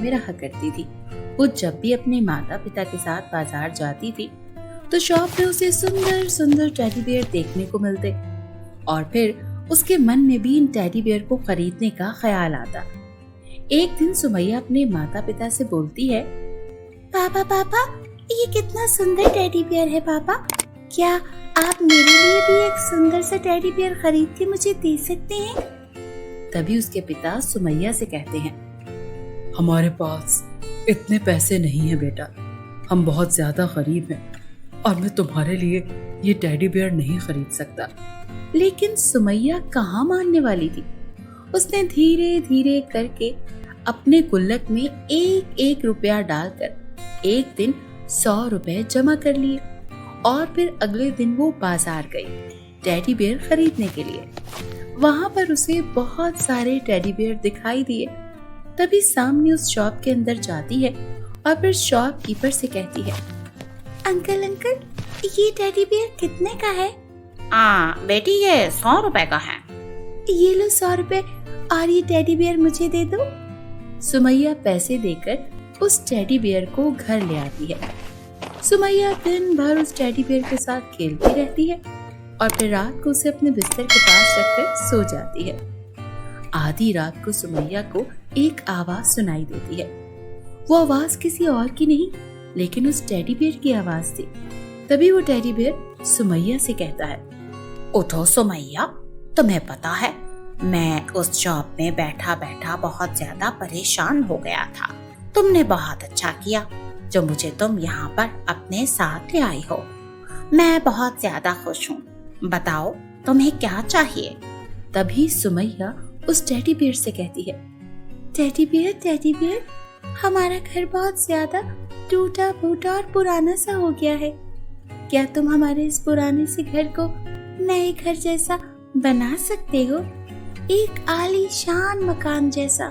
में रहा करती थी। वो जब भी अपने माता पिता के साथ बाजार जाती थी तो शॉप में उसे सुंदर सुंदर टेडी बियर देखने को मिलते और फिर उसके मन में भी इन टेडी बियर को खरीदने का ख्याल आता। एक दिन सुमैया अपने माता पिता से बोलती है, पापा पापा, ये कितना सुंदर टेडी बियर है पापा, क्या आप मेरे लिए भी एक सुंदर सा टेडी बियर खरीद के मुझे दे सकते हैं? तभी उसके पिता सुमैया से कहते हैं, हमारे पास इतने पैसे नहीं है बेटा, हम बहुत ज्यादा गरीब हैं और मैं तुम्हारे लिए ये टेडी बियर नहीं खरीद सकता। लेकिन सुमैया कहाँ मानने वाली थी। उसने धीरे धीरे करके अपने गुल्लक में एक एक रुपया डालकर एक दिन 100 रुपए जमा कर लिए और फिर अगले दिन वो बाजार गई टेडी बियर खरीदने के लिए। वहां पर उसे बहुत सारे टेडी बियर दिखाई दिए। तभी सामने उस शॉप के अंदर जाती है और फिर शॉपकीपर से कहती है, अंकल अंकल, ये टेडी बियर कितने का है? बेटी ये 100 रुपए का है। ये लो 100 रुपए और ये टेडी बियर मुझे दे दो। सुमैया पैसे देकर उस टेडी बियर को घर ले आती है। सुमैया दिन भर उस टेडी बियर के साथ खेलती रहती है और फिर रात को उसे अपने बिस्तर के पास रखकर सो जाती है। आधी रात को सुमैया को एक आवाज सुनाई देती है। वो आवाज किसी और की नहीं लेकिन उस टेडी बियर की आवाज थी। तभी वो टेडी बियर सुमैया से कहता है, उठो सुमैया, तुम्हें पता है मैं उस शॉप में बैठा बैठा बहुत ज्यादा परेशान हो गया था। तुमने बहुत अच्छा किया जो मुझे तुम यहाँ पर अपने साथ ले आई हो। मैं बहुत ज्यादा खुश हूँ। बताओ तुम्हें क्या चाहिए? तभी सुमैया उस टेडी बियर से कहती है, टेडी बियर, हमारा घर बहुत ज्यादा टूटा फूटा और पुराना सा हो गया है। क्या तुम हमारे इस पुराने से घर को नए घर जैसा बना सकते हो? एक आलीशान मकान जैसा।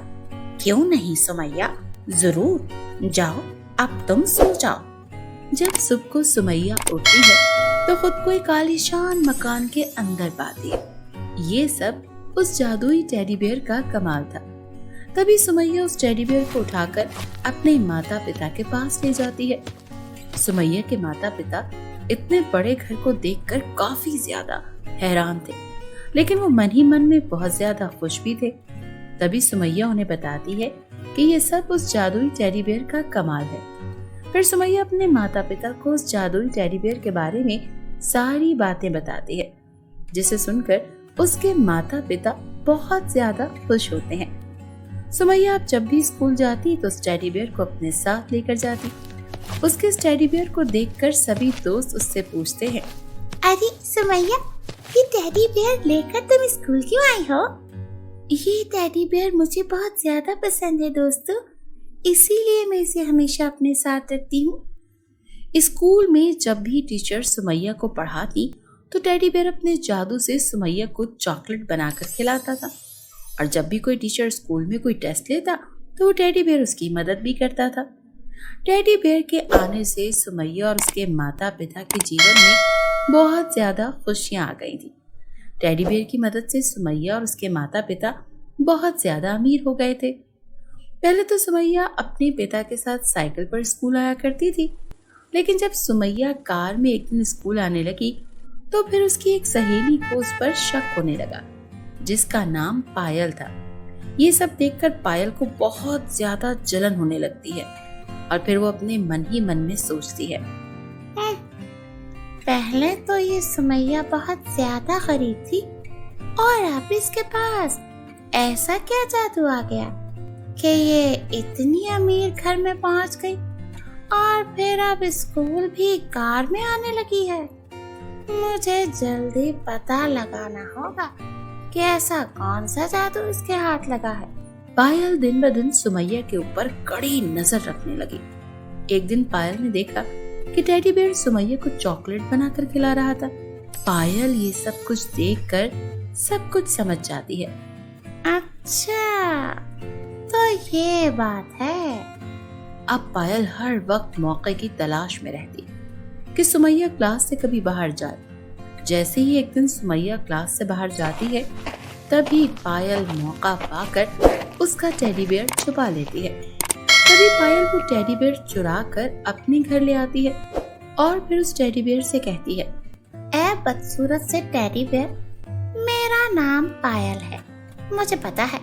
क्यों नहीं सुमैया, जरूर। जाओ अब तुम सो जाओ। जब सुबह को सुमैया उठती है तो खुद को एक आलीशान मकान के अंदर पाती है। ये सब उस जादुई टेडी बियर का कमाल था। तभी सुमैया उस टेडी बियर को उठाकर अपने माता पिता के पास ले जाती है। सुमैया के माता पिता इतने बड़े घर को देखकर काफी ज्यादा हैरान थे, लेकिन वो मन ही मन में बहुत ज्यादा खुश भी थे। तभी सुमैया उन्हें बताती है कि ये सब उस जादुई टेडी बियर का कमाल है। फिर सुमैया अपने माता पिता को उस जादुई टेडी बियर के बारे में सारी बातें बताती है, जिसे सुनकर उसके माता पिता बहुत ज्यादा खुश होते हैं। सुमैया अब जब भी स्कूल जाती तो उस टेडी बियर को अपने साथ लेकर जाती। उसके इस टेडी बियर को देखकर सभी दोस्त उससे पूछते हैं, अरे सुमैया, ये टेडी बियर लेकर तुम स्कूल क्यों आई हो? ये टेडी बियर मुझे बहुत ज्यादा पसंद है दोस्तों, इसीलिए मैं इसे हमेशा अपने साथ रखती हूँ। स्कूल में जब भी टीचर सुमैया को पढ़ाती तो टेडी बियर अपने जादू से सुमैया को चॉकलेट बनाकर खिलाता था और जब भी कोई टीचर स्कूल में कोई टेस्ट लेता तो वो टेडी बियर उसकी मदद भी करता था। टेडी बियर के आने से सुमैया और उसके माता पिता के जीवन में बहुत ज्यादा खुशियां आ गई थी। टेडी बियर की मदद से सुमैया और उसके माता पिता बहुत ज्यादा अमीर हो गए थे। पहले तो सुमैया अपने पिता के साथ साइकिल पर स्कूल आया करती थी, लेकिन जब सुमैया कार में एक दिन स्कूल आने लगी तो फिर उसकी एक सहेली को उस पर शक होने लगा, जिसका नाम पायल था। ये सब देखकर पायल को बहुत ज्यादा जलन होने लगती है और फिर वो अपने मन ही मन में सोचती है, पहले तो ये सुमैया बहुत ज्यादा गरीब थी और अब इसके पास ऐसा क्या जादू आ गया कि ये इतनी अमीर घर में पहुंच गई और फिर अब स्कूल भी कार में आने लगी है। मुझे जल्दी पता लगाना होगा कि ऐसा कौन सा जादू इसके हाथ लगा है। पायल दिन ब दिन सुमैया के ऊपर कड़ी नजर रखने लगी। एक दिन पायल ने देखा कि टेडी बियर सुमैया को चॉकलेट बनाकर खिला रहा था। पायल ये सब कुछ देखकर सब कुछ समझ जाती है। अच्छा, तो ये बात है। अब पायल हर वक्त मौके की तलाश में रहती कि सुमैया क्लास से कभी बाहर जाए। जैसे ही एक दिन सुमैया क्लास से बाहर जाती है, तभी पायल मौका पाकर उसका टेडी बियर छुपा लेती है। तभी पायल वो टेडी बेयर चुरा कर अपने घर ले आती है और फिर उस टेडी बेयर से कहती है, ए बदसूरत से टेडी बेयर, मेरा नाम पायल है। मुझे पता है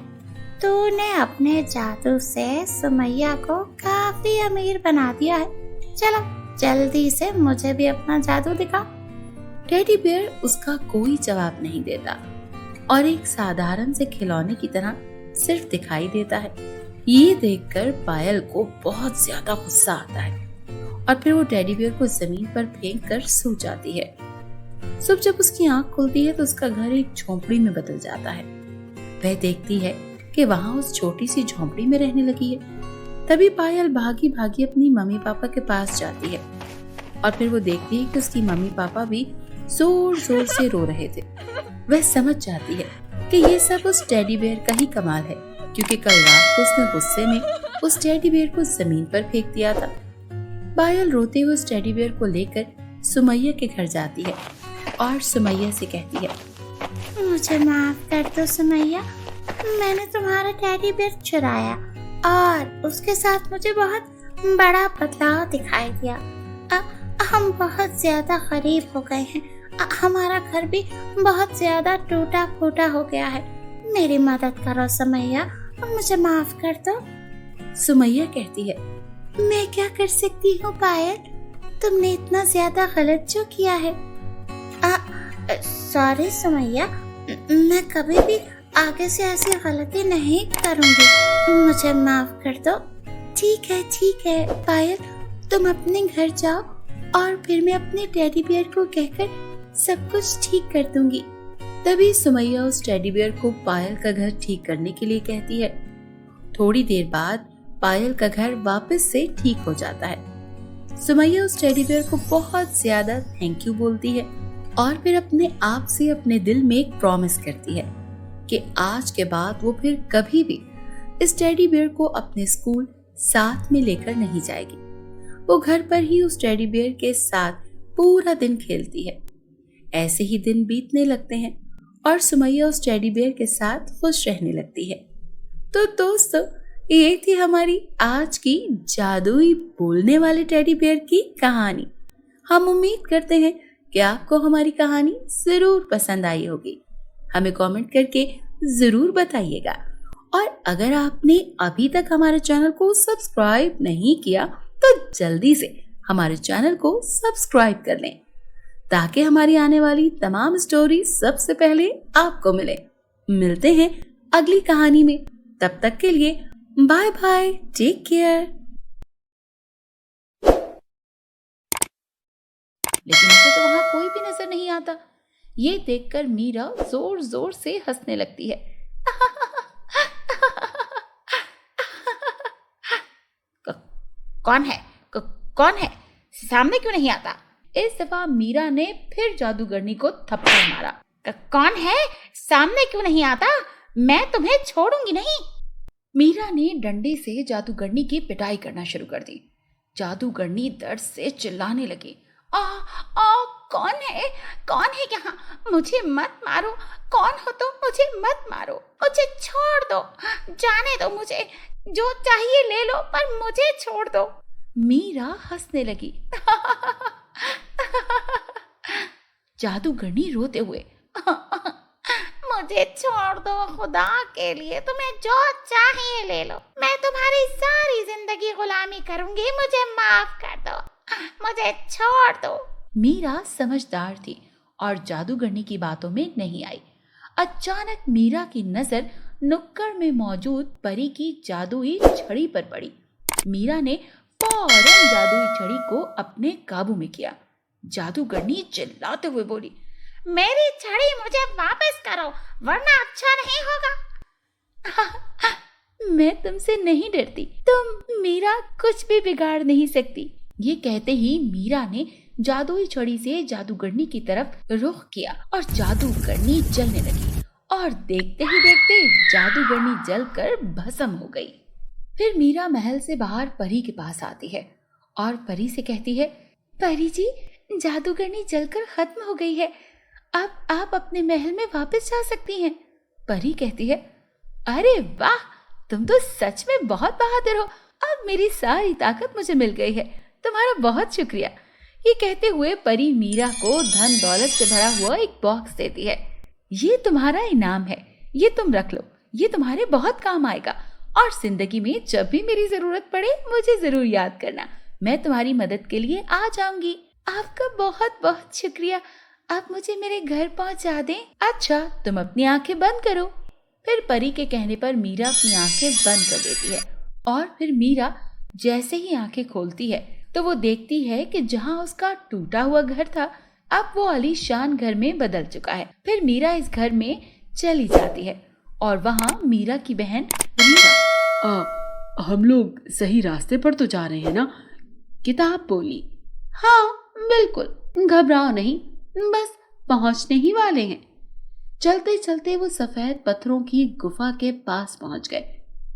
तूने अपने जादू से सुमैया को काफी अमीर बना दिया है। चलो जल्दी से मुझे भी अपना जादू दिखा। टेडी बेयर उसका कोई जवाब नहीं देता और एक साधारण से खिलौने की तरह सिर्फ दिखाई देता है। ये देखकर पायल को बहुत ज्यादा गुस्सा आता है और फिर वो टेडी बेयर को जमीन पर फेंक कर सो जाती है। सुबह जब उसकी आंख खुलती है तो उसका घर एक झोंपड़ी में बदल जाता है। वह देखती है कि वहां उस छोटी सी झोंपड़ी में रहने लगी है। तभी पायल भागी भागी अपनी मम्मी पापा के पास जाती है और फिर वो देखती है कि उसकी मम्मी पापा भी जोर जोर से रो रहे थे। वह समझ जाती है कि ये सब उस टेडी बेयर का ही कमाल है, क्योंकि कल रात को उसने गुस्से में उस टेडी बेयर को जमीन पर फेंक दिया था। पायल रोते हुए उस टेडी बेयर को लेकर सुमैया के घर जाती है और सुमैया से कहती है, मुझे माफ कर दो सुमैया, मैंने तुम्हारा टेडी बेयर चुराया और उसके साथ मुझे बहुत बड़ा बदलाव दिखाई दिया। हम बहुत ज्यादा गरीब हो गए हैं। हमारा घर भी बहुत ज्यादा टूटा फूटा हो गया है। मेरी मदद करो सुमैया, मुझे माफ कर दो। सुमैया कहती है, मैं क्या कर सकती हूँ पायल, तुमने इतना ज्यादा गलत जो किया है। सॉरी सुमैया, मैं कभी भी आगे से ऐसी गलती नहीं करूँगी, मुझे माफ कर दो। ठीक है पायल, तुम अपने घर जाओ और फिर मैं अपने टेडी बियर को कहकर सब कुछ ठीक कर दूंगी। तभी सुमैया उस टेडी बियर को पायल का घर ठीक करने के लिए कहती है। थोड़ी देर बाद पायल का घर वापस से ठीक हो जाता है। सुमैया उस टेडी बियर को बहुत ज्यादा थैंक यू बोलती है और फिर अपने आप से अपने दिल में एक प्रॉमिस करती है कि आज के बाद वो फिर कभी भी इस टेडी बियर को अपने स्कूल साथ में लेकर नहीं जाएगी। वो घर पर ही उस टेडी बियर के साथ पूरा दिन खेलती है। ऐसे ही दिन बीतने लगते हैं और सुमैया उस टेडी बियर के साथ खुश रहने लगती है। तो दोस्तों, ये थी हमारी आज की जादुई बोलने वाले टेडी बियर की कहानी। हम उम्मीद करते हैं कि आपको हमारी कहानी जरूर पसंद आई होगी। हमें कमेंट करके जरूर बताइएगा और अगर आपने अभी तक हमारे चैनल को सब्सक्राइब नहीं किया तो जल्दी से हमारे चैनल को सब्सक्राइब कर लें ताकि हमारी आने वाली तमाम स्टोरी सबसे पहले आपको मिले। मिलते हैं अगली कहानी में, तब तक के लिए बाय बाय, टेक केयर। लेकिन उसे तो वहां कोई भी नजर नहीं आता। ये देखकर मीरा जोर जोर से हंसने लगती है। कौन है? कौन है? सामने क्यों नहीं आता? इस दफा मीरा ने फिर जादूगरनी को थप्पड़ मारा। कौन है? सामने क्यों नहीं आता? मैं तुम्हें छोड़ूंगी नहीं। मीरा ने डंडे से जादूगरनी की पिटाई करना शुरू कर दी। जादूगरनी दर्द से चिल्लाने लगी। कौन है? कौन है यहाँ? मुझे मत मारो। कौन हो तुम? मुझे मत मारो, मुझे छोड़ दो, जाने दो, मुझे जो चाहिए ले लो पर मुझे छोड़ दो। मीरा हंसने लगी। जादूगरनी रोते हुए, मुझे छोड़ दो, खुदा के लिए तुम्हें जो चाहिए ले लो, मैं तुम्हारी सारी जिंदगी गुलामी करूंगी, मुझे माफ कर दो, मुझे छोड़ दो। मीरा समझदार थी और जादूगरनी की बातों में नहीं आई। अचानक मीरा की नजर नुक्कड़ में मौजूद परी की जादुई छड़ी पर पड़ी। मीरा ने फौरन जादुई छड़ी को अपने काबू में किया। जादूगरनी चिल्लाते हुए बोली, मेरी छड़ी मुझे वापस करो वरना अच्छा नहीं होगा। मैं तुमसे नहीं डरती, तुम मीरा कुछ भी बिगाड़ नहीं सकती। ये कहते ही मीरा ने जादुई छड़ी से जादूगरनी की तरफ रुख किया और जादूगरनी जलने लगी और देखते ही देखते जादूगरनी जलकर भस्म हो गई। फिर मीरा महल से बाहर परी के पास आती है और परी से कहती है, परी जी, जादूगरनी जलकर खत्म हो गई है, अब आप अपने महल में वापस जा सकती हैं। परी कहती है, अरे वाह, तुम तो सच में बहुत बहादुर हो, अब मेरी सारी ताकत मुझे मिल गई है। तुम्हारा बहुत शुक्रिया। ये कहते हुए परी मीरा को धन दौलत से भरा हुआ एक बॉक्स देती है। ये तुम्हारा इनाम है, ये तुम रख लो, ये तुम्हारे बहुत काम आएगा और जिंदगी में जब भी मेरी जरूरत पड़े मुझे जरूर याद करना। मैं तुम्हारी मदद के लिए आ जाऊंगी। आपका बहुत बहुत शुक्रिया। आप मुझे मेरे घर पहुंचा दें। अच्छा, तुम अपनी आंखें बंद करो। फिर परी के कहने पर मीरा अपनी आंखें बंद कर देती है और फिर मीरा जैसे ही आंखें खोलती है तो वो देखती है कि जहाँ उसका टूटा हुआ घर था अब वो आलीशान घर में बदल चुका है। फिर मीरा इस घर में चली जाती है और वहाँ मीरा की बहन रीटा, हम लोग सही रास्ते पर तो जा रहे हैं ना? किताब बोली। हाँ बिल्कुल, घबराओ नहीं, बस पहुंचने ही वाले हैं। चलते चलते वो सफेद पत्थरों की गुफा के पास पहुंच गए।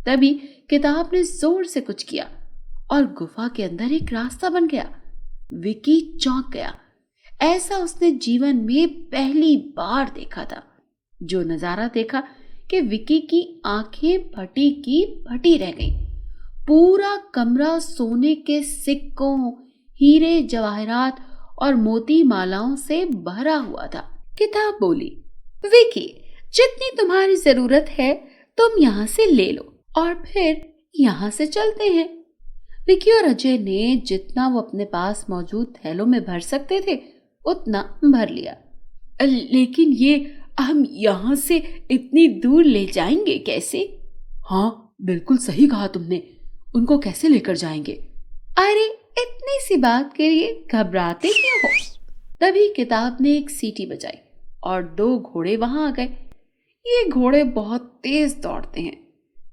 तभी किताब ने जोर से कुछ किया और गुफा के अंदर एक रास्ता बन गया। विकी चौंक गया। ऐसा उसने जीवन में पहली बार देखा था। जो नजारा देखा कि विकी की आंखें फटी की फटी रह गईं। पूरा कमरा सोने के सिक्कों, हीरे जवाहरात और मोती मालाओं से भरा हुआ था। किताब बोली, विकी, जितनी तुम्हारी जरूरत है तुम यहाँ से ले लो और फिर यहाँ से चलते हैं। विकी और अजय ने जितना वो अपने पास मौजूद थैलों में भर सकते थे उतना भर लिया। लेकिन ये हम यहाँ से इतनी दूर ले जाएंगे कैसे? हाँ बिल्कुल सही कहा तुमने, उनको कैसे लेकर जाएंगे? अरे इतनी सी बात के लिए घबराते क्यों हो? तभी किताब ने एक सीटी बजाई और 2 घोड़े वहां आ गए। ये घोड़े बहुत तेज दौड़ते हैं।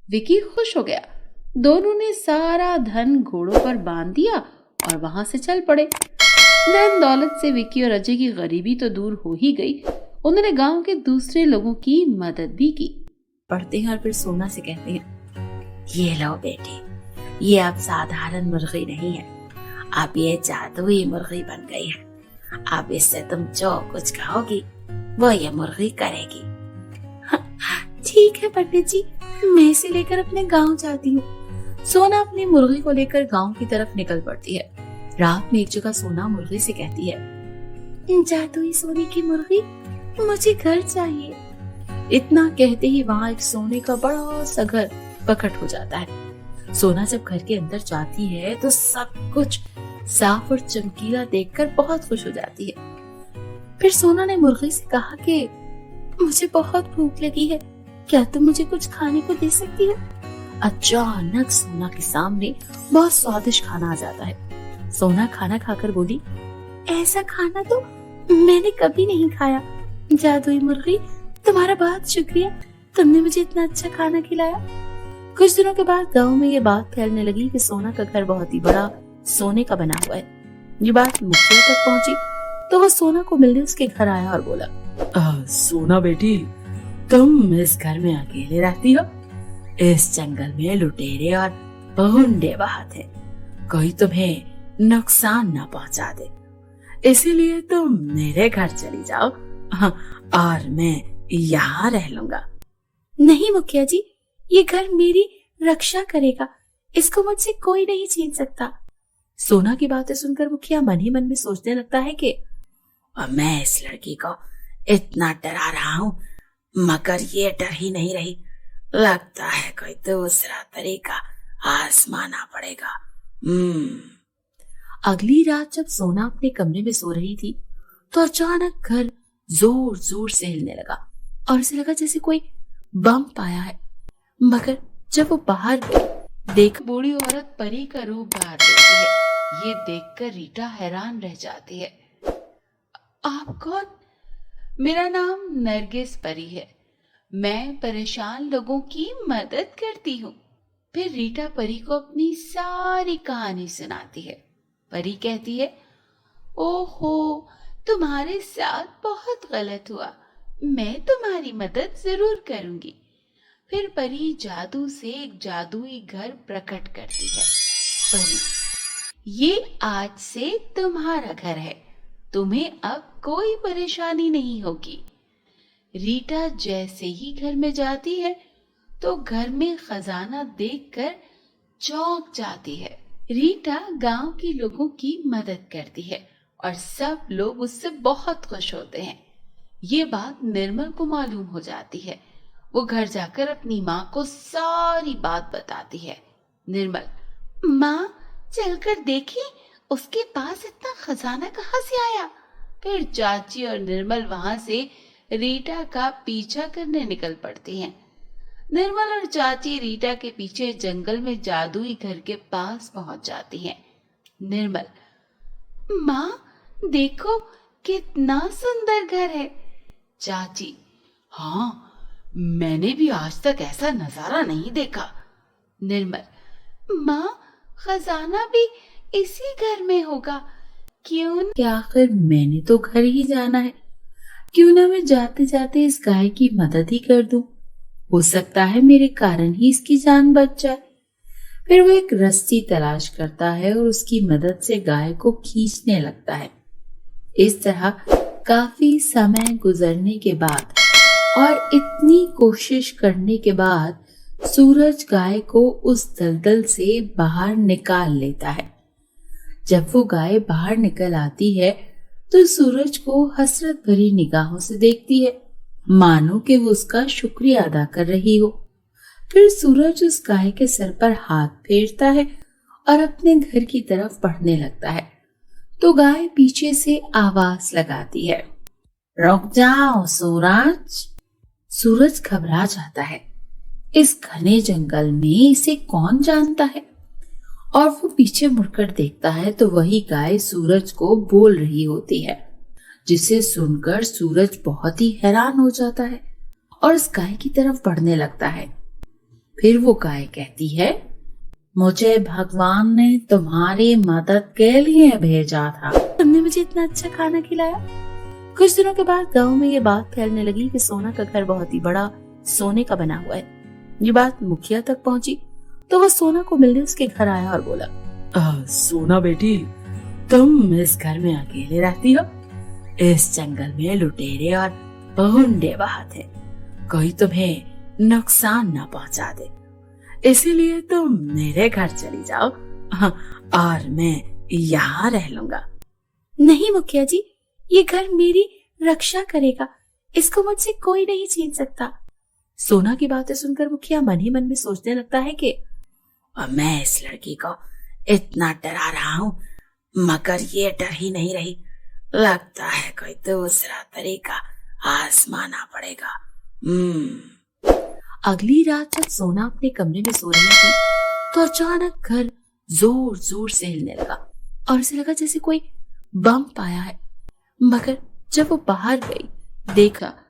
विकी खुश हो गया। दोनों ने सारा धन घोड़ों पर बांध दिया और वहां से चल पड़े। धन दौलत से विकी और अजय की गरीबी तो दूर हो ही गई, उन्होंने गांव के दूसरे लोगों की मदद भी की। पढ़ते हैं और फिर सोना से कहते हैं, ये लो बेटी, ये अब साधारण मुर्गी नहीं है, अब ये जादुई मुर्गी बन गई है। अब इससे तुम जो कुछ कहोगी वो ये मुर्गी करेगी। ठीक है पंडित जी, मैं इसे लेकर अपने गांव जाती हूँ। सोना अपनी मुर्गी को लेकर गांव की तरफ निकल पड़ती है। रात में एक जगह सोना मुर्गी से कहती है, जादुई सोने की मुर्गी, मुझे घर चाहिए। इतना कहते ही वहाँ एक सोने का बड़ा सा घर प्रकट हो जाता है। सोना जब घर के अंदर जाती है तो सब कुछ साफ और चमकीला देखकर बहुत खुश हो जाती है। फिर सोना ने मुर्गी से कहा कि मुझे बहुत भूख लगी है, क्या तुम मुझे कुछ खाने को दे सकती हो? अचानक सोना के सामने बहुत स्वादिष्ट खाना आ जाता है। सोना खाना खाकर बोली, ऐसा खाना तो मैंने कभी नहीं खाया। जादुई मुर्गी, तुम्हारा बहुत शुक्रिया, तुमने मुझे इतना अच्छा खाना खिलाया। कुछ दिनों के बाद गांव में ये बात फैलने लगी कि सोना का घर बहुत ही बड़ा सोने का बना हुआ है। ये बात मुखिया तक पहुंची तो वह सोना को मिलने उसके घर आया और बोला, सोना बेटी, तुम इस घर में अकेले रहती हो? इस जंगल में लुटेरे और गुंडे बहुत हैं, कोई तुम्हें नुकसान न पहुंचा दे, इसीलिए तुम मेरे घर चली जाओ और मैं यहाँ रह लूंगा। नहीं मुखिया जी, ये घर मेरी रक्षा करेगा, इसको मुझसे कोई नहीं छीन सकता। सोना की बातें सुनकर मुखिया मन ही मन में सोचने लगता है कि मैं इस लड़की को इतना डरा रहा हूँ मगर ये डर ही नहीं रही, लगता है कोई दूसरा तरीका आजमाना पड़ेगा। अगली रात जब सोना अपने कमरे में सो रही थी तो अचानक घर जोर जोर से हिलने लगा और उसे लगा जैसे कोई बम पाया है। मगर जब वो बाहर देख, बूढ़ी औरत परी का रूप धार लेती है। ये देखकर रीटा हैरान रह जाती है। आप कौन? मेरा नाम नरगिस परी है, मैं परेशान लोगों की मदद करती हूँ। फिर रीटा परी को अपनी सारी कहानी सुनाती है। परी कहती है, ओहो, तुम्हारे साथ बहुत गलत हुआ, मैं तुम्हारी मदद जरूर करूंगी। फिर परी जादू से एक जादुई घर प्रकट करती है। परी, ये आज से तुम्हारा घर है, तुम्हें अब कोई परेशानी नहीं होगी। रीटा जैसे ही घर में जाती है तो घर में खजाना देखकर चौंक जाती है। रीटा गांव के लोगों की मदद करती है और सब लोग उससे बहुत खुश होते हैं। ये बात निर्मल को मालूम हो जाती है। वो घर जाकर अपनी माँ को सारी बात बताती है। निर्मल, माँ चलकर देखी उसके पास इतना खजाना कहाँ से आया। फिर चाची और निर्मल वहां से रीटा का पीछा करने निकल पड़ती हैं। निर्मल और चाची रीटा के पीछे जंगल में जादुई घर के पास पहुंच जाती हैं। निर्मल, माँ देखो कितना सुंदर घर है। चाची, हाँ मैंने भी आज तक ऐसा नजारा नहीं देखा। निर्मल, माँ खजाना भी इसी घर में होगा। क्यों क्या आखिर मैंने तो घर ही जाना है, क्यों ना मैं जाते जाते इस गाय की मदद ही कर दूं। हो सकता है मेरे कारण ही इसकी जान बच जाए। फिर वो एक रस्सी तलाश करता है और उसकी मदद से गाय को खींचने लगता है। इस तरह काफी समय गुजरने के बाद और इतनी कोशिश करने के बाद सूरज गाय को उस दलदल से बाहर निकाल लेता है। जब वो गाय बाहर निकल आती है तो सूरज को हसरत भरी निगाहों से देखती है, मानो कि वो उसका शुक्रिया अदा कर रही हो। फिर सूरज उस गाय के सर पर हाथ फेरता है और अपने घर की तरफ बढ़ने लगता है तो गाय पीछे से आवाज लगाती है, रुक जाओ सूरज। सूरज घबरा जाता है। इस घने जंगल में इसे कौन जानता है? और वो पीछे मुड़कर देखता है तो वही गाय सूरज को बोल रही होती है, जिसे सुनकर सूरज बहुत ही हैरान हो जाता है और उस गाय की तरफ बढ़ने लगता है। फिर वो गाय कहती है, मुझे भगवान ने तुम्हारी मदद के लिए भेजा था। तुमने मुझे इतना अच्छा खाना खिलाया। कुछ दिनों के बाद गांव में ये बात फैलने लगी कि सोना का घर बहुत ही बड़ा सोने का बना हुआ है। ये बात मुखिया तक पहुंची तो वह सोना को मिलने उसके घर आया और बोला, सोना बेटी, तुम इस घर में अकेले रहती हो? इस जंगल में लुटेरे और गुंडे बहुत हैं, कोई तुम्हें नुकसान ना पहुंचा दे, इसीलिए तुम मेरे घर चली जाओ और मैं यहाँ रह लूंगा। नहीं मुखिया जी, ये घर मेरी रक्षा करेगा, इसको मुझसे कोई नहीं छीन सकता। सोना की बातें सुनकर मुखिया मन ही मन में सोचने लगता है कि मैं इस लड़की को इतना डरा रहा हूँ मगर ये डर ही नहीं रही, लगता है कोई दूसरा तरीका आजमाना पड़ेगा। अगली रात जब सोना अपने कमरे में सो रही थी तो अचानक घर जोर जोर से हिलने लगा और उसे लगा जैसे कोई बम आया है। मगर जब वो बाहर गई देखा